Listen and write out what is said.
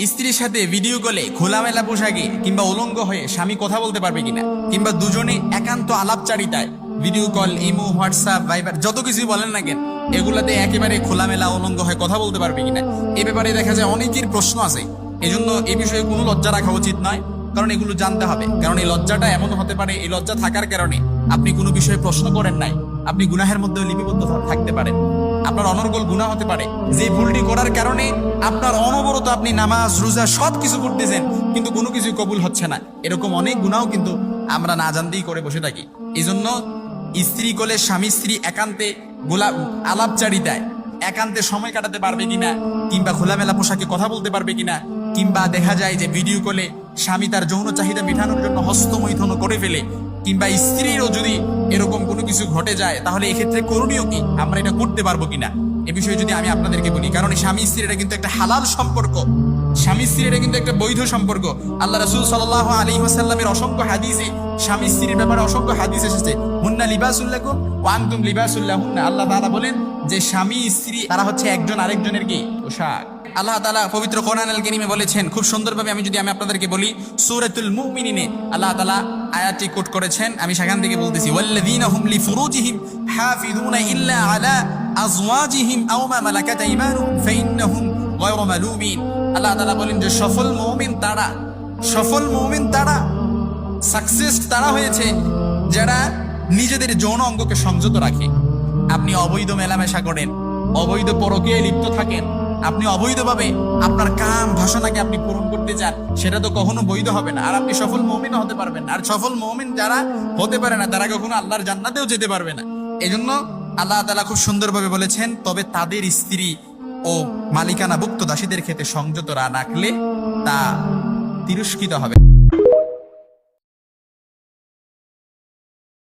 স্ত্রীর সাথে ভিডিও কলে খোলামেলা পোশাকে কিংবা উলঙ্গ হয়ে স্বামী কথা বলতে পারবে কিনা, কিংবা দুজনে একান্ত আলাপচারিতায় ভিডিও কল, ইমো, হোয়াটসঅ্যাপ, ভাইবার যত কিছুই বলেন না কেন, এগুলাতে একেবারে খোলামেলা উলঙ্গ হয়ে কথা বলতে পারবে কিনা, এ ব্যাপারে দেখা যায় অনেকের প্রশ্ন আছে। এজন্য এ বিষয়ে কোনো লজ্জা রাখা উচিত নয়, কারণ এগুলো জানতে হবে। কারণ এই লজ্জাটা এমন হতে পারে, এই লজ্জা থাকার কারণে আপনি কোনো বিষয়ে প্রশ্ন করেন নাই, আপনি গুনাহের মধ্যে লিপিবদ্ধ থাকতে পারেন, আপনার অনর্গল গুনাহ হতে পারে। যে ভুলটি করার কারণে আপনার অনবরত আপনি নামাজ রোজা সব কিছু করতেছেন কিন্তু কোনো কিছুই কবুল হচ্ছে না, এরকম অনেক গুনাহ কিন্তু আমরা না জানতেই করে বসে থাকি। এই জন্য স্ত্রী কোলে স্বামী স্ত্রী একান্তে আলাপচারিতায় একান্তে সময় কাটাতে পারবে কিনা, কিংবা খোলামেলা পোশাকে কথা বলতে পারবে কিনা, কিংবা দেখা যায় যে ভিডিও কলে স্বামী তার যৌন চাহিদা মেটানোর জন্য হস্তমৈথুন করে ফেলে, কিংবা স্ত্রীরও যদি এরকম কোনো কিছু ঘটে যায়, তাহলে এক্ষেত্রে করণীয় কি, আমরা এটা করতে পারবো কিনা, এ বিষয়ে যদি আমি আপনাদেরকে বলি। কারণ স্বামী স্ত্রীর এটা কিন্তু একটা হালাল সম্পর্ক, স্বামী স্ত্রীর এটা কিন্তু একটা বৈধ সম্পর্ক। আল্লাহ রাসূল সাল্লাল্লাহু আলাইহি ওয়াসাল্লামের অসংখ্য হাদিসে স্বামী স্ত্রীর ব্যাপারে অসংখ্য হাদিস এসেছে। হুন্না লিবাসুল লাকুম ওয়া আনতুম লিবাসুল লাহুন্না। আল্লাহ তাআলা বলেন যে স্বামী স্ত্রী তারা হচ্ছে একজন আরেকজনের কি পোশাক। আল্লাহ তাআলা পবিত্র কোরআন আল কারীমে বলেছেন খুব সুন্দরভাবে। আমি আপনাদেরকে বলি, সূরাতুল মুমিনিনে আল্লাহ তাআলা আয়াতটি কোট করেছেন, আমি সেখান থেকে বলতেছি, ওয়াল্লাযীনা হুম লিফুরুজিহিম হাফিযুনা ইল্লা আলা আজওয়াজিহিম আও মা মালাকাত আইমানুহুম ফাইন্নাহুম গায়রু মালুমিন। আল্লাহ তাআলা বলেন যে সফল মুমিন তারা সাকসেস তারা হয়েছে যারা নিজেদের যৌন অঙ্গকে সংযত রাখে। আপনি অবৈধ মেলামেশা করেন, অবৈধ পরকীয়ায় লিপ্ত থাকেন, আপনি অবৈধভাবে আপনার কাম বাসনাকে আপনি পূরণ করতে চান, সেটা তো কখনো বৈধ হবে না, আর আপনি সফল মুমিন হতে পারবেন না। আর সফল মুমিন যারা হতে পারে না তারা কখনো আল্লাহর জান্নাতেও যেতে পারবে না। এজন্য আল্লাহ তাআলা খুব সুন্দরভাবে বলেছেন, তবে তাদের স্ত্রী ও মালিকানাভুক্ত দাসীদের ক্ষেত্রে সংযত রাখলে তা তিরস্কৃত হবে।